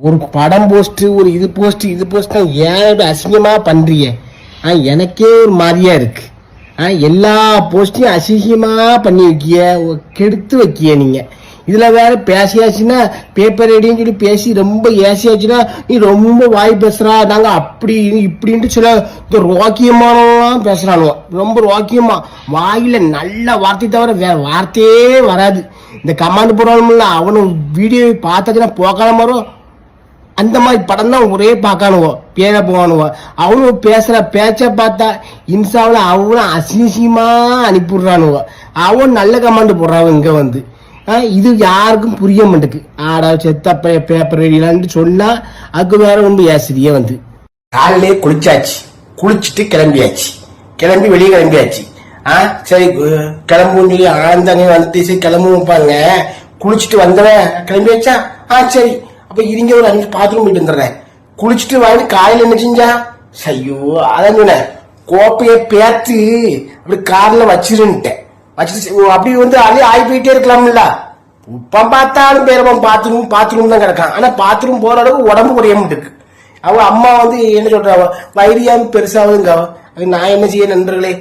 ஒரு படம் போஸ்ட் ஒரு இது போஸ்ட் ஏன் அசிங்கமா பண்றீங்க? எனக்கே ஒரு மாதிரியா இருக்கு. எல்லா போஸ்டையும் அசிங்கமா பண்ணி வைக்கிய, கெடுத்து வைக்கிய நீங்க. இதுல வேற பேசியாச்சுன்னா பேப்பர் ரெடின்னு சொல்லி பேசி ரொம்ப ஏசியாச்சுன்னா நீ ரொம்ப வாய் பேசுறா, நாங்க அப்படி இப்படின்ட்டு சில ரோக்கியமானவெல்லாம் பேசுறானுவோ. ரொம்ப ரோக்கியமா வாயில நல்ல வார்த்தை தவிர வேற வார்த்தையே வராது. இந்த கமாண்ட் போடுறானுல அவனும் வீடியோ பார்த்தாச்சுன்னா போக்கான வரும். அந்த மாதிரி படம் தான் ஒரே பார்க்கானுவோ, பேர போவானுவோ. அவனும் பேசுற பேச்ச பார்த்தா இன்ஸ்டாவில் அவனும் அசிங்கமா அனுப்பிடுறானுவோ. அவன் நல்ல கமாண்ட் போடுறான் இங்க வந்து. இது யாருக்கும் புரிய மாட்டேக்கு. ஆடா செத்த பேப்பர் ரெடிலான்னு சொன்னா அதுக்கு வேற ரொம்ப ஏசிரியே வந்து. காலையிலே குளிச்சாச்சு, குளிச்சுட்டு கிளம்பி வெளியே கிளம்பியாச்சு. சரி கிளம்புன்னு சொல்லி ஆழ்ந்தாங்க வந்துட்டு சரி கிளம்புப்பாங்க. குளிச்சுட்டு வந்தவன் கிளம்பியாச்சா? சரி அப்ப இருங்க ஒரு 5 பாத்ரூம் போயிட்டு வந்துடுறேன். குளிச்சுட்டு வாங்கி காலையில என்ன செஞ்சா? ஐயோ அதான் சொன்னேன், கோப்பைய பேத்து அப்படி கார்ல வச்சிருந்துட்டேன். வச்சுட்டு அப்படி வந்து அதே ஆகி போயிட்டே இருக்கலாம்ல. இப்ப பார்த்தாலும் பேரப்பம் பாத்ரூம் தான் கிடக்கான். ஆனா பாத்ரூம் போற அளவுக்கு உடம்பு குறையாம இருக்கு. அவ அம்மா வந்து என்ன சொல்றாங்க, வயிறியாம பெருசாகுங்க. நான் என்ன செய்ய நண்பர்களே?